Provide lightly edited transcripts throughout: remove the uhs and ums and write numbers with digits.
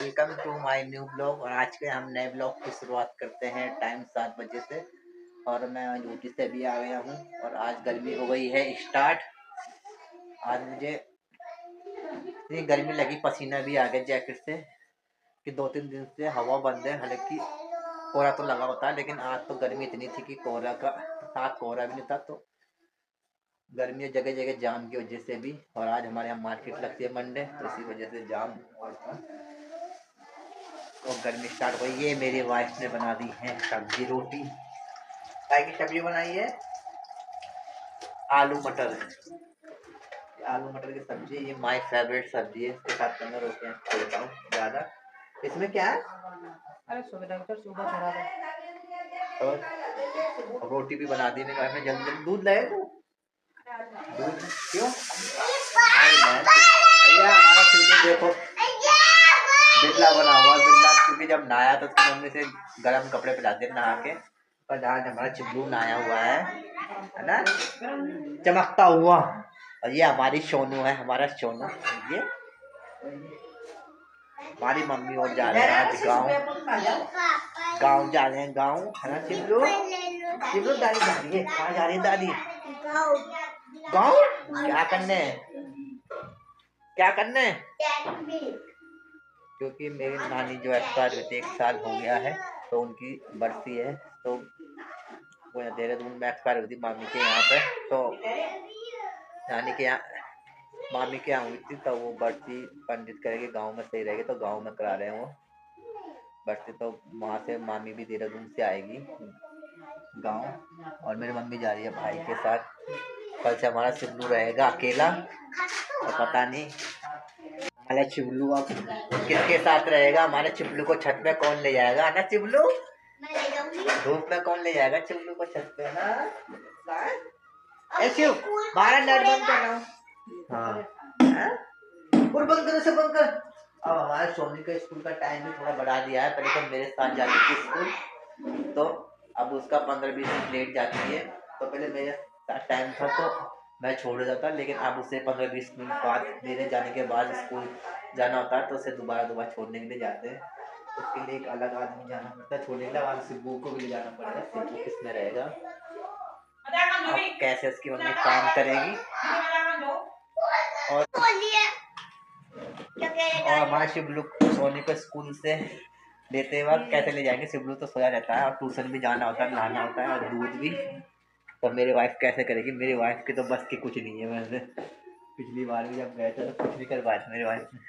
Welcome to my new blog. और आज के हम नए ब्लॉग की शुरुआत करते हैं टाइम 7 बजे से। और मैं ड्यूटी से भी आ गया हूँ और आज गर्मी हो गई है स्टार्ट। आज मुझे इतनी गर्मी लगी, पसीना भी आ गया जैकेट से कि 2-3 दिन से हवा बंद है। हालांकि कोहरा तो लगा होता है, लेकिन आज तो गर्मी इतनी थी कि कोहरा का साथ कोहरा भी नहीं था। तो गर्मी जगह जगह जाम की वजह से भी। और आज हमारे यहाँ मार्केट लगती है मंडे, तो इसी वजह से जाम और था। और गर्मी स्टार्ट हो गई। ये मेरी वाइफ ने बना दी है सब्जी रोटी। काय की सब्जी बनाई है? आलू मटर। आलू मटर की सब्जी ये माय फेवरेट सब्जी है। इसके साथ मैं रोटियां खाता हूँ ज्यादा। इसमें क्या है? अरे सुबह सुबह चढ़ा दो। और रोटी भी बना दी मेरी वाइफ ने जल्दी जल्दी। दूध लाए तू? दूध क्यों? भैया हमारा सिल्लू देखो बिल्ला बना हुआ। बिल्ला क्योंकि जब नहाया तो उसकी मम्मी से गर्म कपड़े पिलाते नहा के। पर आज हमारा चिल्लू नहाया हुआ है ना, चमकता हुआ। और ये हमारी सोनू है, हमारा सोनू। ये हमारी मम्मी और जा रहे हैं आज गाँव। गाँव जा रहे हैं, गाँव है ना चिल्लू? चिल्लू दादी जा रही है। कहाँ जा रही है दादी? गाँव क्या करने? क्या करने? क्योंकि मेरी नानी जो एक्सपायर हुई थी 1 साल हो गया है, तो उनकी बरसी है। तो वो देहरादून में एक्सपायर हुई थी मामी के यहाँ पे। तो नानी के यहाँ मामी के यहाँ हुई थी, तो वो बरसी पंडित करेगी गांव में, सही रहेगी तो गांव में करा रहे हैं वो बरसी। तो वहाँ से मामी भी देहरादून से आएगी गांव। और मेरी मम्मी जा रही है भाई के साथ। कल से हमारा सिल्लू रहेगा अकेला। और पता नहीं हमारा चिबलू अब किसके साथ रहेगा। हमारे चिबलू को छत पे कौन ले जाएगा ना चिबलू? धूप में कौन ले जाएगा चिबलू को छत पे ना? ऐसे बारह नेट बंद कर रहा हूँ। हाँ और बंद कर, से बंद कर। अब हमारे सोनी का स्कूल का टाइम भी थोड़ा बढ़ा दिया है। पहले तो मेरे साथ जाती थी स्कूल, तो अब उसका 15-20 मिनट लेट जाती है। तो पहले मेरे साथ टाइम था तो मैं छोड़ जाता, लेकिन अब उसे 15-20 मिनट बाद मेरे जाने के बाद स्कूल जाना होता है, तो उसे दोबारा छोड़ने के लिए जाते हैं। उसके लिए एक अलग आदमी जाना पड़ता है छोड़ने के लिए। वहाँ सिब्बू को भी ले जाना पड़ेगा। सिब्बू किसमें रहेगा, अब कैसे उसकी मम्मी काम करेगी। और हमारे शिवलू सोनी को स्कूल से लेते वक्त कैसे ले जाएंगे? शिवलू तो सोया रहता है और ट्यूशन भी जाना होता है, नहाना होता है और दूध भी। तो मेरी वाइफ कैसे करेगी? मेरी वाइफ की तो बस की कुछ नहीं है। वैसे पिछली बार भी जब गए थे तो कुछ नहीं कर पाए थे मेरी वाइफ ने।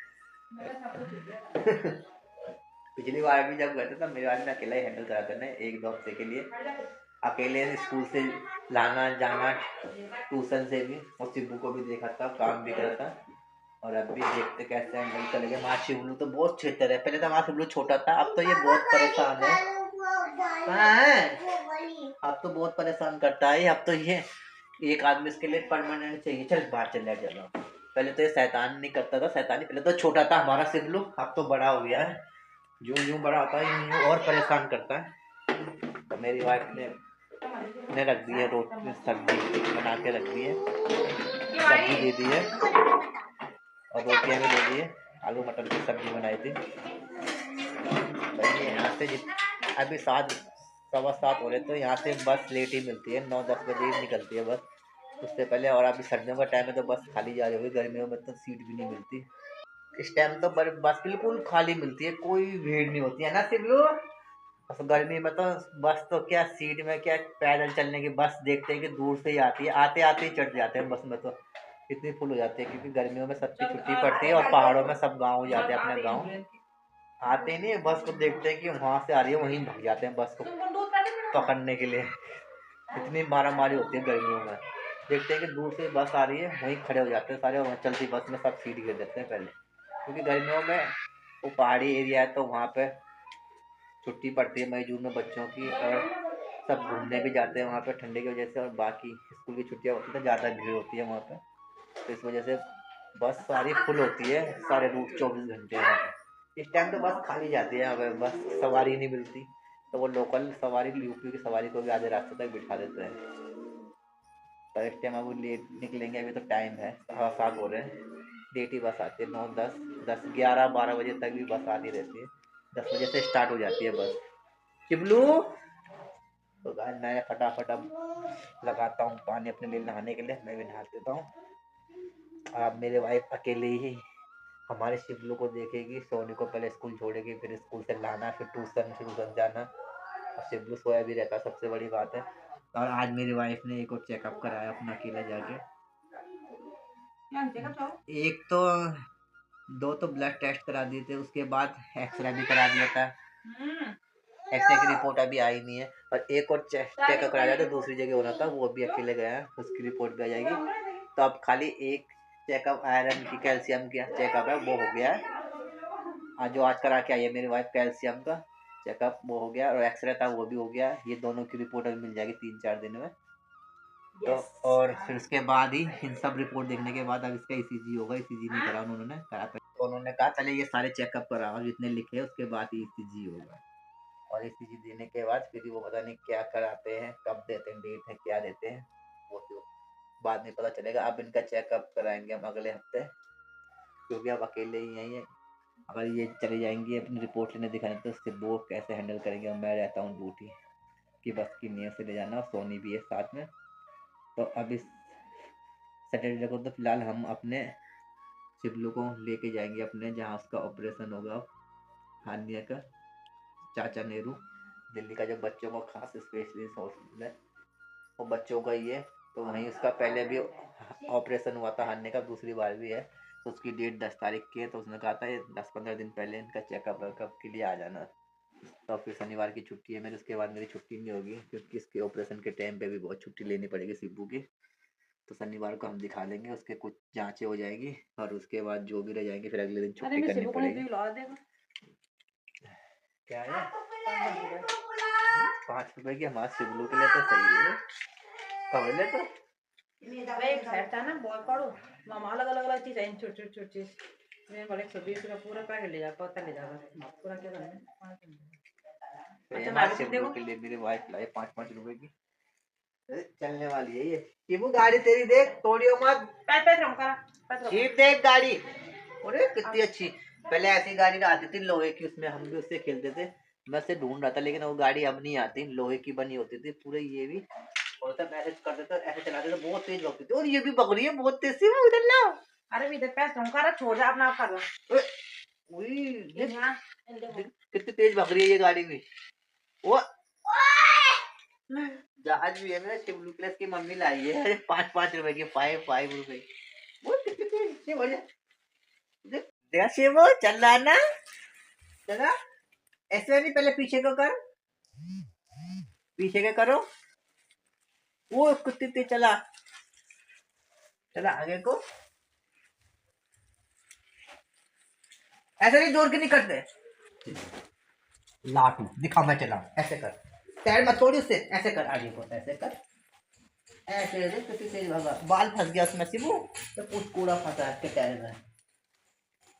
पिछली बार भी जब गए थे तब मेरी वाइफ ने अकेला ही हैंडल करा था ना 1-2 हफ्ते के लिए। अकेले स्कूल से लाना जाना, ट्यूशन से भी। और सिब्बू को भी देखा था, काम भी करा था। और अब भी देखते कैसे हैंडल करेंगे। हमारा शिवलू तो बहुत क्षेत्र है। पहले तो हमारा शिवलू छोटा था, अब तो ये बहुत परेशान है। कहाँ है? अब तो बहुत परेशान करता है। अब तो ये एक आदमी इसके लिए परमानेंट चाहिए। चल बाहर चल जाए चलो। पहले तो ये शैतान नहीं करता था, शैतानी। पहले तो छोटा था हमारा शिवलू, अब तो बड़ा हो गया है। जो यूं बड़ा होता है यूं और परेशान करता है। तो मेरी वाइफ ने रख दी है रोटी, सब्जी बना के रख दी है, सब्जी दे दी है और रोटियां भी दे दी है। आलू मटर की सब्जी बनाई थी। भाई यहाँ से अभी 7, 7:15 हो रहे, तो यहाँ से बस लेट ही मिलती है। 9-10 बजे ही निकलती है बस, उससे पहले। और अभी सर्दियों का टाइम है तो बस खाली जा रही होगी। गर्मियों में तो सीट भी नहीं मिलती इस टाइम। तो बस बिल्कुल खाली मिलती है, कोई भीड़ नहीं होती है ना सिल्लू? बस गर्मी में तो बस तो क्या सीट में क्या पैदल चलने की बस देखते हैं कि दूर से ही आती है, आते आते ही चढ़ जाते हैं बस में। तो इतनी फुल हो जाती है क्योंकि गर्मियों में सबकी छुट्टी पड़ती है और पहाड़ों में सब गाँव जाते हैं अपने गाँव। आते ही नहीं, बस को देखते हैं कि वहां से आ रही है, वहीं भाग जाते हैं बस को पकड़ने के लिए। इतनी मारामारी होती है गर्मियों में। देखते हैं कि दूर से बस आ रही है, वहीं खड़े हो जाते हैं सारे। और चलती बस में सब सीट गिर देते हैं पहले, क्योंकि गर्मियों में वो पहाड़ी एरिया है तो वहाँ पे छुट्टी पड़ती है मई जून में बच्चों की। और सब घूमने भी जाते हैं वहाँ पे ठंडे की वजह से। और बाकी स्कूल की छुट्टियाँ होती है तो ज़्यादा भीड़ होती है वहाँ पे। तो इस वजह से बस सारी फुल होती है, सारे रूट 24 घंटे यहाँ पे। इस टाइम तो बस खाली जाती है यहाँ पे, बस सवारी नहीं मिलती। तो वो लोकल सवारी, यूपी की सवारी को भी आधे रास्ते तक बिठा देते हैं। तो इस टाइम अब लेट निकलेंगे, अभी तो टाइम है 7:15 हो रहे हैं। लेट ही बस आती है, 9-10 10-11-12 बजे तक भी बस आती रहती है। 10 बजे से स्टार्ट हो जाती है बस। चिबलू तो गाइस मैं फटाफट अब लगाता हूँ पानी अपने लिए नहाने के लिए, मैं भी नहा लेता हूँ। अब मेरे वाइफ अकेले ही हमारे शिबलू को देखेगी, सोनी को पहले स्कूल छोड़ेगी, फिर स्कूल से लाना, फिर ट्यूशन जाना, और शिबलू सोया भी रहता, सबसे बड़ी बात है। और आज मेरी वाइफ ने एक और चेकअप कराया अपना अकेला जाके। एक तो 2 तो ब्लड टेस्ट करा दिए थे, उसके बाद एक्सरे भी करा दिया था। एक्सरे की रिपोर्ट अभी आई नहीं है, और एक और चेकअप कराया था दूसरी जगह होना था, वो भी अकेले गया, उसकी रिपोर्ट भी आ जाएगी। तो अब खाली एक चेकअप आयरन की कैल्शियम का चेकअप है, वो हो गया है आज, जो आज करा के आई है मेरी वाइफ, कैल्शियम का चेकअप वो हो गया, और एक्सरे था वो भी हो गया। ये दोनों की रिपोर्ट अभी मिल जाएगी 3-4 दिन में। तो और फिर उसके बाद ही इन सब रिपोर्ट देखने के बाद अब इसका ईसीजी होगा। ईसीजी नहीं करा उन्होंने, करा तो उन्होंने कहा पहले ये सारे चेकअप कराओ जितने लिखे उसके बाद ही ईसीजी होगा, और ईसीजी देने के बाद फिर वो पता नहीं क्या कराते हैं, कब देते हैं, डेट है क्या देते हैं, वो तो बाद में पता चलेगा। अब इनका चेकअप कराएंगे हम अगले हफ्ते, क्योंकि अब अकेले ही हैं ये। अगर ये चले जाएंगी अपनी रिपोर्ट लेने दिखाने, तो उससे वो कैसे हैंडल करेंगे। मैं रहता हूँ ड्यूटी कि बस की नियत से ले जाना, और सोनी भी है साथ में। तो अब इस सैटरडे को तो फिलहाल हम अपने शिबलू को लेके जाएंगे अपने, जहाँ उसका ऑपरेशन होगा हानिया का, चाचा नेहरू दिल्ली का, जो बच्चों को खास स्पेशलिस्ट हॉस्पिटल है वो बच्चों का ही है। तो वहीं उसका पहले भी ऑपरेशन हुआ था हानिया का, दूसरी बार भी है। तो उसकी डेट 10 तारीख की है, तो उसने कहा था 10-15 दिन पहले इनका चेकअप वेकअप के लिए आ जाना। तो फिर शनिवार की छुट्टी है मेरी, उसके बाद मेरी छुट्टी नहीं होगी, क्योंकि इसके ऑपरेशन के टाइम पे भी बहुत छुट्टी लेनी पड़ेगी शिबू की। तो शनिवार को हम दिखा लेंगे, उसके कुछ जांचें हो जाएगी, और उसके बाद जो भी रह जाएंगे फिर अगले दिन छुट्टी करनी पड़ेगी। क्या है 5 रुपए की हमारे शिबलू के लिए तो सही है। कब ले तो एक सेट था ना बहुत पड़ो मामा, अलग अलग चीज है, छोटी छोटी चीज मेरे वाले 120 का पूरा पैकेट ले जा, पता ले जाएगा पूरा क्या करना है। अच्छा मैं शिबलू के लिए मेरी वाइफ लाई 5-5 रुपए की, चलने वाली है ये। शिबू गाड़ी तेरी देख, तोड़ियो मत, सीट देख गाड़ी, अरे कितनी अच्छी। पहले ऐसी गाड़ी आती थी लोहे की, उसमें हम भी उससे खेलते थे, मैं उसे ढूंढ रहा था, लेकिन वो गाड़ी अब नहीं आती, लोहे की बनी होती थी पूरे। ये भी और सब ऐसे करते थे, ऐसे चलाते थे, बहुत तेज भगती थी, और ये भी भग रही है बहुत तेज से, वो इधर लाओ। अरे इधर पैसे कर छोड़ जा, अपना आप कर लो। कितनी तेज भग रही है ये गाड़ी भी। वो जहाज भी है मेरा शिबलू प्लस की मम्मी लाई है, 5-5 रुपए की, 5 रुपए। वो कितनी तेज बढ़िया देखा शिबू, चल रहा ना, चला ऐसे नहीं, पहले पीछे को कर, पीछे के करो, वो कितनी तेज चला, चला आगे को, ऐसे नहीं जोर के नहीं करते। लाटू दिखा मैं चला, ऐसे कर, पैर मत तोड़ी उससे, ऐसे कर आगे को, ऐसे कर, ऐसे देख कितनी तेज भागा। बाल फंस गया उसमें शिबू, तो कुछ कूड़ा फंसा है टायर में,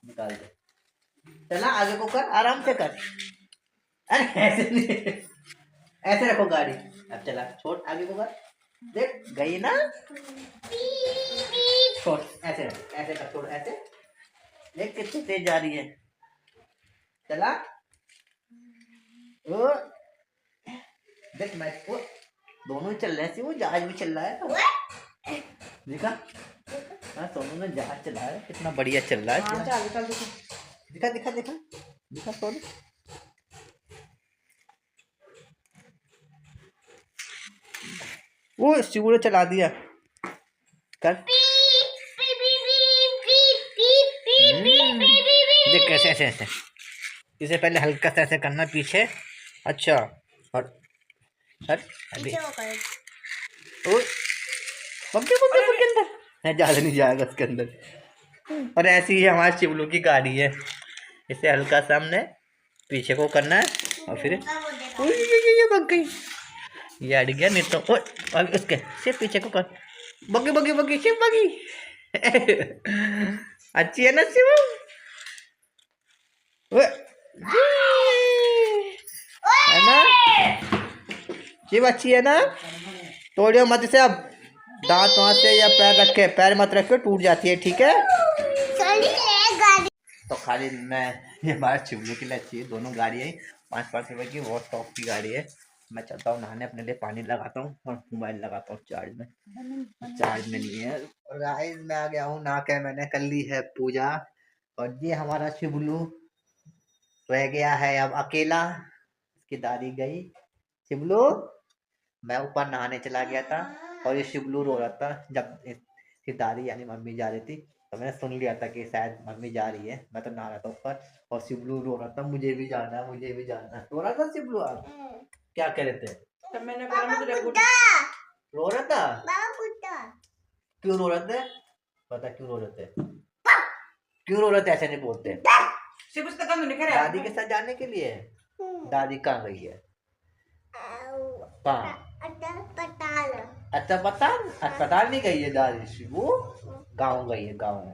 निकाल दे। चला आगे को कर, आराम से कर, अरे ऐसे नहीं, ऐसे रखो गाड़ी। अब चला, छोड़ आगे को कर, देख गई ना, छोड़ ऐसे रख, ऐसे कर, छोड़ ऐसे, देख कितनी तेज जा रही है। चला ओ देख, मैं वो दोनों ही चल रहे हैं, वो जहाज भी चल रहा है, देखा हाँ, सोनू ने जहाज चलाया है, कितना बढ़िया चल रहा है। दिखा दिखा दिखा दिखा सोनू, वो शिबू ने चला दिया, कर देख कैसे, ऐसे ऐसे, इसे पहले हल्का सा ऐसे करना पीछे, अच्छा, और अभी अंदर ज्यादा नहीं जाएगा उसके अंदर। और ऐसी ही हमारे शिबलू की गाड़ी है, इसे हल्का सा हमने पीछे को करना है, और फिर ये भाग गई, ये अड़ गया नहीं तो, और उसके सिर्फ पीछे को कर, बगी बगी बगी सिर्फ बगी अच्छी है ना शिबू, है ना शिव, अच्छी है ना, तोड़ियो मत से। अब दांत वहां से या पैर रखे, पैर मत रखो, टूट जाती है, ठीक है। तो खाली मैं ये हमारे शिवलू के लिए अच्छी है, दोनों गाड़ी है 5-5 रुपए की, बहुत टॉप की गाड़ी है। मैं चलता हूँ नहाने, अपने लिए पानी लगाता हूँ और मोबाइल लगाता हूँ चार्ज में, चार्ज में नहीं है। और गाइस मैं आ गया हूँ नहा के, मैंने कर ली है पूजा। और ये हमारा शिवलू रह गया है अब अकेला, इसकी दादी गई। शिवलू, मैं ऊपर नहाने चला गया था और ये शिवलू रो रहा था जब इसकी दादी यानी मम्मी जा रही थी, तो मैंने सुन लिया था कि शायद मम्मी जा रही है। मैं तो नहा रहा था ऊपर और शिवलू रो रहा था, मुझे भी जाना है, मुझे भी जाना है। रो रहा था शिवलू, आप क्या कह रहे थे? तब मैंने बोला मैं तुझे रो रहा था? क्यों रो रहे थे? पता क्यों रो रहे थे? क्यों रो रहे थे? ऐसे नहीं बोलते। शिव उसका काम नहीं करे दादी के साथ जाने के लिए। दादी कहाँ गई है? कहाँ? अस्पताल? अस्पताल नहीं गई है दादी शिबू, गाँव गई है, गाँव।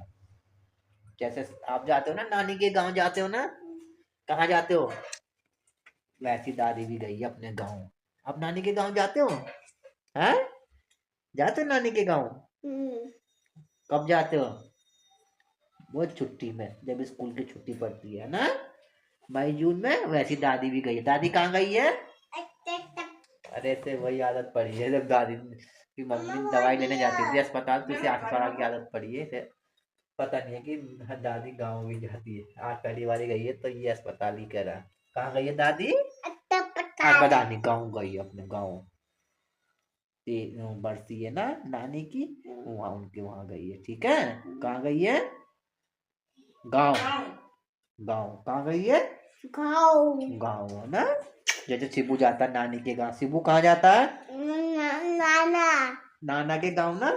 जैसे आप जाते हो ना नानी के गाँव जाते हो ना, कहाँ जाते हो, वैसी दादी भी गई है अपने गाँव। आप नानी के गाँव जाते हो? हैं? जाते हो नानी के गाँव? कब जाते हो? वो छुट्टी में, जब स्कूल की छुट्टी पड़ती है ना, मई जून में। वैसी दादी भी गई है। दादी कहाँ गई है? अरे से वही आदत पड़ी है, जब दादी की मम्मी दवाई लेने जाती थी अस्पताल, तो उसे अस्पताल की आदत पड़ी है। इसे पता नहीं है कि दादी गाँव भी जाती है। आज पहली बारी गई है तो ये अस्पताल ही कह रहा। कहाँ गई है दादी? अस्पताल नहीं, गाँव गई है, अपने गाँव। बरसी है ना नानी की, वहाँ उनके वहाँ गई है। ठीक है, कहाँ गई है? गाँव। गाँव कहाँ गई है? गाँव है ना। जैसे शिबू जाता है नानी के गाँव, शिबू कहाँ जाता है? नाना के गाँव ना।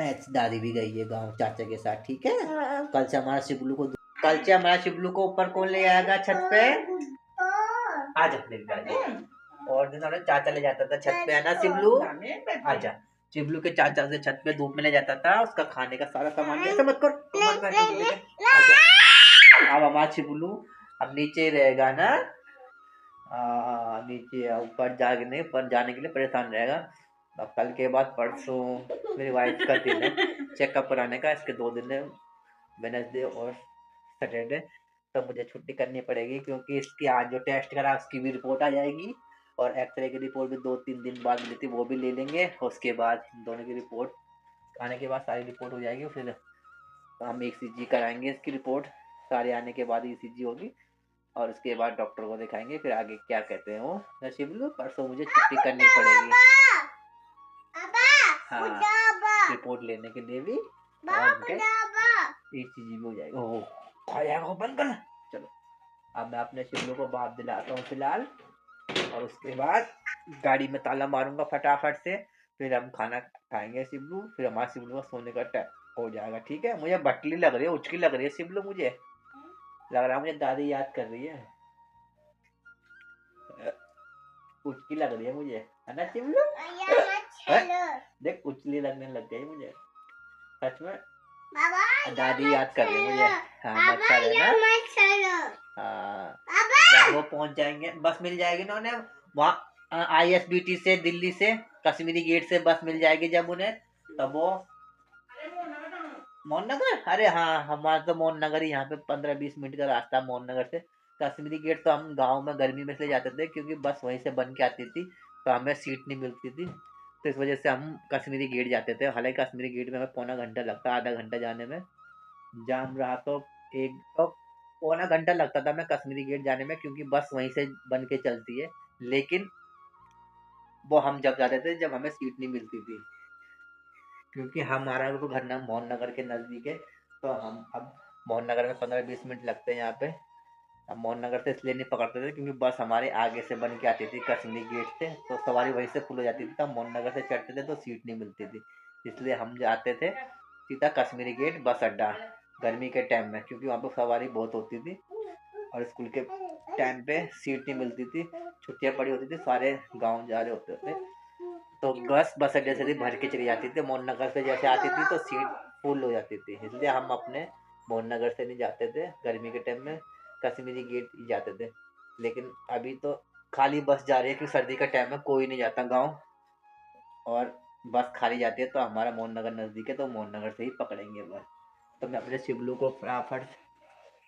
ऐसी दादी भी गई है गाँव चाचा के साथ। ठीक है, कल से हमारा शिबलू को, कल से हमारा शिबलू को ऊपर कौन ले आएगा छत पे? आज अपने और दिन हमारे चाचा ले जाता था छत पे, है ना शिबलू? आजा, शिबलू के चाचा से छत पे धूप में ले जाता था, उसका खाने का सारा सामान। ऐसा मत कर, अब हमारा शिबलू अब नीचे रहेगा ना, नीचे ऊपर जाने पर जाने के लिए परेशान रहेगा। अब कल के बाद परसों मेरी वाइफ का दिन है चेकअप कराने का, इसके 2 दिन है, वेडनेसडे और सैटरडे। तो मुझे छुट्टी करनी पड़ेगी, क्योंकि इसकी आज जो टेस्ट करा उसकी भी रिपोर्ट आ जाएगी, और एक्सरे की रिपोर्ट भी 2-3 दिन बाद मिली थी, वो भी ले लेंगे। उसके बाद दोनों की रिपोर्ट आने के बाद सारी रिपोर्ट हो जाएगी, फिर हम ECG कराएंगे, इसकी रिपोर्ट सारे आने के बाद ECG होगी, और उसके बाद डॉक्टर को दिखाएंगे, फिर आगे क्या कहते हैं वो। शिवलू, परसों मुझे छुट्टी करनी पड़ेगी। हाँ, रिपोर्ट लेने के लिए भी, और ECG भी हो जाएगा। ओह, खा जाएगा, बंद कर। चलो, अब मैं अपने शिवलू को बाप दिलाता हूँ फिलहाल, और उसके बाद गाड़ी में ताला मारूंगा फटाफट से, फिर हम खाना खाएंगे शिवलू, फिर हमारा शिवलू का सोने का टाइम हो जाएगा। ठीक है, मुझे बटली लग रही है, उचकी लग रही है शिवलू, मुझे लग रहा है मुझे दादी याद कर रही है, उचकी लग रही है मुझे, है ना शिवलू? देख उचली लगने लग गई मुझे सच में, दादी याद कर रही है मुझे। हाँ, मच्छर है ना। हाँ, जब वो पहुंच जाएंगे, बस मिल जाएगी ना उन्हें वहाँ ISBT से, दिल्ली से, कश्मीरी गेट से बस मिल जाएगी जब उन्हें, तब वो मोहन नगर। अरे हाँ, हमारा तो मोहन नगर ही, यहाँ पे 15-20 मिनट का रास्ता मोहन नगर से। कश्मीरी गेट तो हम गांव में गर्मी में से जाते थे, क्योंकि बस वहीं से बन के आती थी, तो हमें सीट नहीं मिलती थी, तो इस वजह से हम कश्मीरी गेट जाते थे। हालांकि कश्मीरी गेट में हमें पौना घंटा लगता, आधा घंटा जाने में, जाम रहा तो एक तो पौना घंटा लगता था हमें कश्मीरी गेट जाने में, क्योंकि बस वहीं से बन के चलती है। लेकिन वो हम जब जाते थे जब हमें सीट नहीं मिलती थी, क्योंकि हमारा तो घर ना मोहन नगर के नज़दीक है, तो हम अब मोहन नगर में 15-20 मिनट लगते हैं यहाँ पे। हम मोहन नगर से इसलिए नहीं पकड़ते थे, क्योंकि बस हमारे आगे से बन के आती थी कश्मीरी गेट से, तो सवारी वहीं से फुल हो जाती थी, तो हम मोहन नगर से चढ़ते थे तो सीट नहीं मिलती थी, इसलिए हम जाते थे सीधा कश्मीरी गेट बस अड्डा गर्मी के टाइम में, क्योंकि वहाँ पर सवारी बहुत होती थी, और स्कूल के टाइम पे सीट नहीं मिलती थी, छुट्टियाँ पड़ी होती थी, सारे गाँव जा रहे होते थे, तो बस अड्डे से भर के चली जाती थी। मोहन नगर से जैसे आती थी तो सीट फुल हो जाती थी, इसलिए हम अपने मोहन नगर से नहीं जाते थे गर्मी के टाइम में, कश्मीरी गेट ही जाते थे। लेकिन अभी तो खाली बस जा रही है, क्योंकि सर्दी का टाइम है, कोई नहीं जाता गाँव, और बस खाली जाती है, तो हमारा मोहन नगर नज़दीक है, तो मोहन नगर से ही पकड़ेंगे बस। तो मैं अपने शिवलू को फटाफट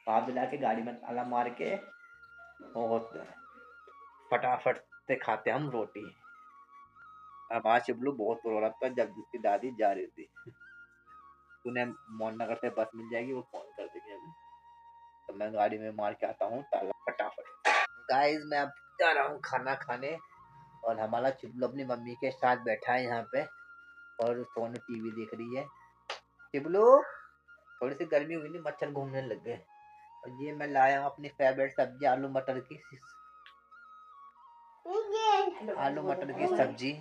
वहाँ पे जाके गाड़ी में ताला मार के और फटाफट से खाते हम रोटी। अब आज शिबलू बहुत रो रहा था जब उसकी दादी जा रही थी। उन्हें मोहननगर से बस मिल जाएगी, वो फोन कर देगी हमें। तो मैं गाड़ी में मार के आता हूँ ताला फटाफट। गाइस मैं अब जा रहा हूँ खाना खाने और हमारा चिबलू अपनी मम्मी के साथ बैठा है यहाँ पे और सोनू टीवी देख रही है। चिबलू थोड़ी सी गर्मी हुई नहीं, मच्छर घूमने लग गए। और ये मैं लाया हूँ अपनी फेवरेट सब्जी आलू मटर की सब्जी,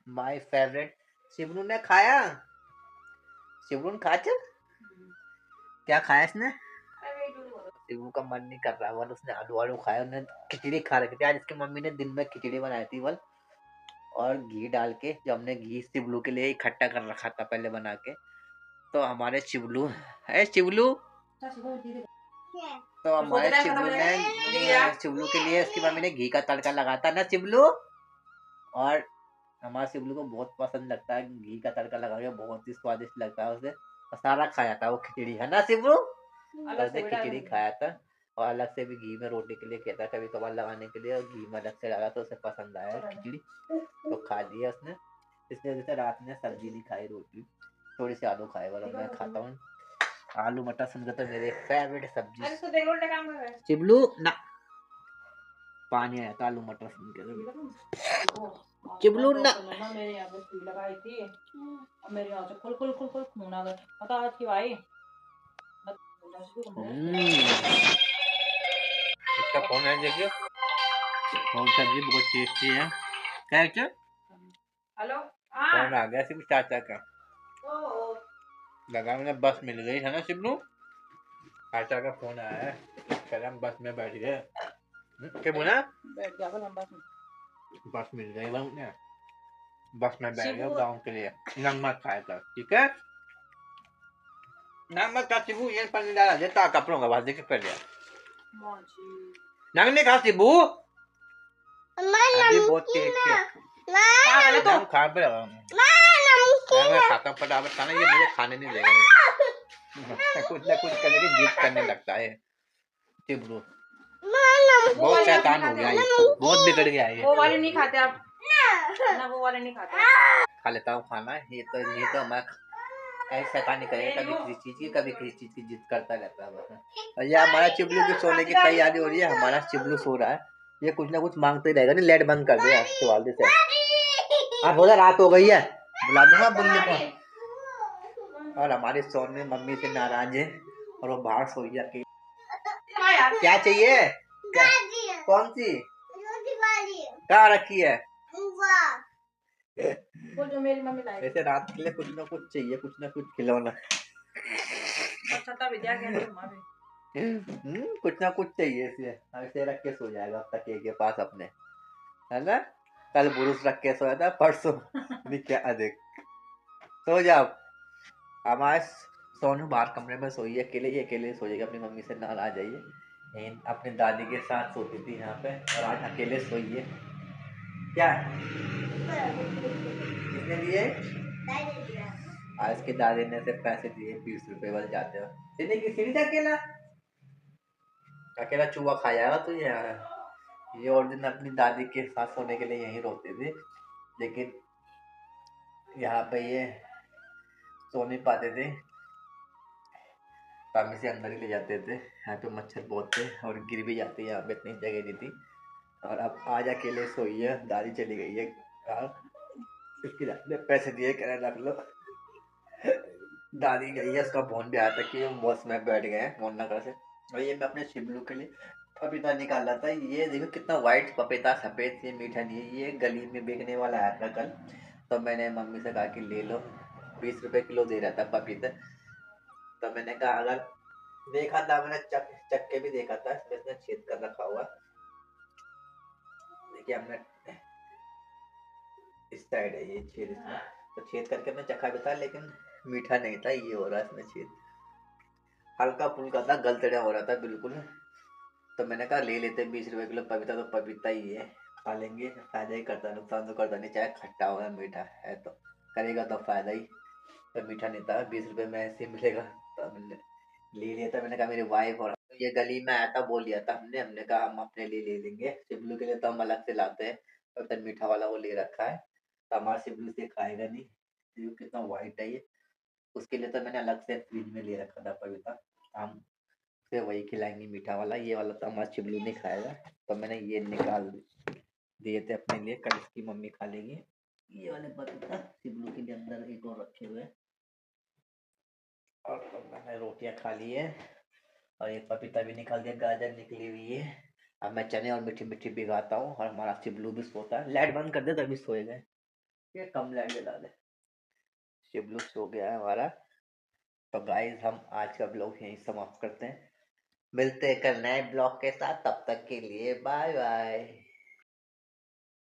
माय फेवरेट। शिवनू ने खाया, शिवनू ने खा चल क्या खाया इसने? शिवनू का मन नहीं कर रहा वल, उसने आलू आलू खाया, उसने खिचड़ी खा रखी थी आज। इसकी मम्मी ने दिन में खिचड़ी बनाई थी वल और घी डाल के, जो हमने घी शिवलू के लिए इकट्ठा कर रखा था पहले बना के। तो हमारे शिवलू है शिवलू तो हमारे शिवलू के लिए उसकी मम्मी ने घी का तड़का लगाता ना शिवलू। और हमारे शिवलू को बहुत पसंद लगता है घी का तड़का लगा के, बहुत ही स्वादिष्ट लगता है उसे। और सारा खाया था वो खिचड़ी, है ना शिवलू? तो खिचड़ी खाया था और अलग से भी घी में रोटी के लिए कहता कभी कभार लगाने के लिए, और घी में अलग से डाला तो उसे पसंद आया खिचड़ी तो खा लिया उसने। इसलिए वजह से रात में सब्जी नहीं खाई, रोटी थोड़ी सी आलू खाए वाला मैं खाता हूँ। आलू मटर सुनकर तो मेरे फेवरेट सब्जी। चिबलू ना पानी आया था आलू मटर सुन के। चिबलू ना मेरे यहाँ पे सुई लगाई थी, अब मेरे यहाँ से खुल खुल खुल खुल खून आ गया। पता आज की भाई इसका कौन है देखिए, कौन सब्जी बहुत टेस्टी है। क्या हेलो कौन आ गया सिर्फ चाचा का लगा, मैंने बस मिल गई है ना शिवनू। चाचा का फोन आया है, कह रहा हम बस में बैठ गए। क्या बोला? बैठ गया बस मिल गई उन्हें, बस में बैठ गया गाँव के लिए। नमक खाया था, ठीक है नमक का शिबू ये पानी डाला देता कपड़ों का बात देखे पहले नंग ने कहा शिबू अभी बहुत टेस्टी है। तो खा पे लगा मैं खाता हूँ फटाफट खाना, ये मुझे खाने नहीं देगा। कुछ ना कुछ करने की जिद करने लगता है शिबू, बहुत शैतान हो गया ये, बहुत बिगड़ गया ये। वो वाले नहीं खाते आप ना, वो वाले नहीं खाते। खा लेता हूँ खाना, ये तो मैं ऐसी शैतानी करेगा, कभी किसी चीज की कभी किसी चीज की जिद करता रहता है बस। और ये हमारा चिबलू की सोने की तैयारी हो रही है, हमारा चिबलू सो रहा है, ये कुछ ना कुछ मांगते ही रहेगा। नहीं लाइट बंद कर दे शिवालदी से, आप बोला रात हो गई है बुला दूंगा बुल्ली को। और हमारी सोनी मम्मी से नाराज है और वो बाहर सोई जाती। क्या चाहिए? क्या? कौन सी क्या रखी है? जो मेरी मम्मी लाई ऐसे रात के लिए कुछ ना कुछ चाहिए, कुछ ना कुछ खिलौना। कुछ ना कुछ चाहिए इसे, ऐसे रख के सो जाएगा अब तकिए के पास अपने, है ना? कल बुरुस रख के सोया था, परसों क्या अधिक सो जाओ। हमारे सोनू बाहर कमरे में सोई है अकेले, ये अकेले सोएगी, अपनी मम्मी से नाराज जाइए। अपनी दादी के साथ सोती थी यहाँ पे और आज अकेले सोई है। क्या किसने दिए? आज के दादी ने सिर्फ पैसे दिए 20 रुपए वाले जाते हो सीधी की सीधी अकेला अकेला चूहा खा जाएगा तू ये और दिन अपनी दादी के साथ सोने के लिए यहीं रोते थे, लेकिन यहाँ पे ये सो नहीं पाते थे, पामी से अंदर ही ले जाते थे। यहाँ पे मच्छर बहुत थे और गिर भी जाते, यहाँ पे इतनी जगह नहीं थी। और अब आज अकेले सोई है, दादी चली गई है। इसकी दादी ने पैसे दिए, कह रहे रख लो। दादी गई है, उसका फोन भी आया था कि बस में बैठ गए मोहननगर से। और ये मैं अपने शिबलू के लिए पपीता निकाला था, ये देखो कितना वाइट पपीता, सफेद, ये मीठा नहीं है। ये गली में बिकने वाला आया था कल, तो मैंने मम्मी से कहा कि ले लो, 20 रुपए किलो दे रहा था पपीता। तो मैंने कहा अगर देखा था मैंने चक्के भी देखा था, इसमें छेद कर रखा हुआ। देखिए हमने इस साइड है ये छेद इसमें, तो छेद करके मैं चखा भी था लेकिन मीठा नहीं था, ये हो रहा है इसमें छेद, हल्का फुल्का था, गलतड़ा हो रहा था बिल्कुल। तो मैंने कहा ले लेते 20 रुपए किलो पपीता, तो पपीता ही है, खा लेंगे, फायदा ही करता, नुकसान तो करता नहीं, चाहे खट्टा हो या मीठा है तो करेगा तो फायदा ही। तो मीठा नहीं था, 20 रुपए में ऐसे मिलेगा तो मैंने ले लिया था। मैंने कहा मेरी वाइफ और ये गली में आया था, बोल लिया था हमने हमने कहा हम अपने लिए ले लेंगे, शिबलू के लिए तो हम अलग से लाते हैं। और तब मीठा वाला वो ले रखा है, तो हमारा शिबलू से खाएगा नहीं। ये कितना वाइट है ये, उसके लिए तो मैंने अलग से फ्रिज में ले रखा था पपीता। हम उसे वही खिलाएंगे मीठा वाला, ये वाला तो हमारा शिबलू नहीं खाएगा। तो मैंने ये निकाल दिए थे अपने लिए, कल इसकी मम्मी खा लेगी। ये वाले पपीता शिबलू के लिए अंदर एक और रखे हुए हैं। और तो मैंने रोटियां खा ली है, और एक पपीता भी निकाल दिया, गाजर निकली हुई है। अब मैं चने और मीठी मीठी भिगाता हूँ, और हमारा शिबलू भी सोता है। लाइट बंद कर दे तभी सोएगा, ये कम लाइट जला दे। शिबलू सो गया है हमारा। तो गाइस हम आज का ब्लॉग यहीं समाप्त करते हैं, मिलते हैं कल नए ब्लॉग के साथ, तब तक के लिए बाय बाय।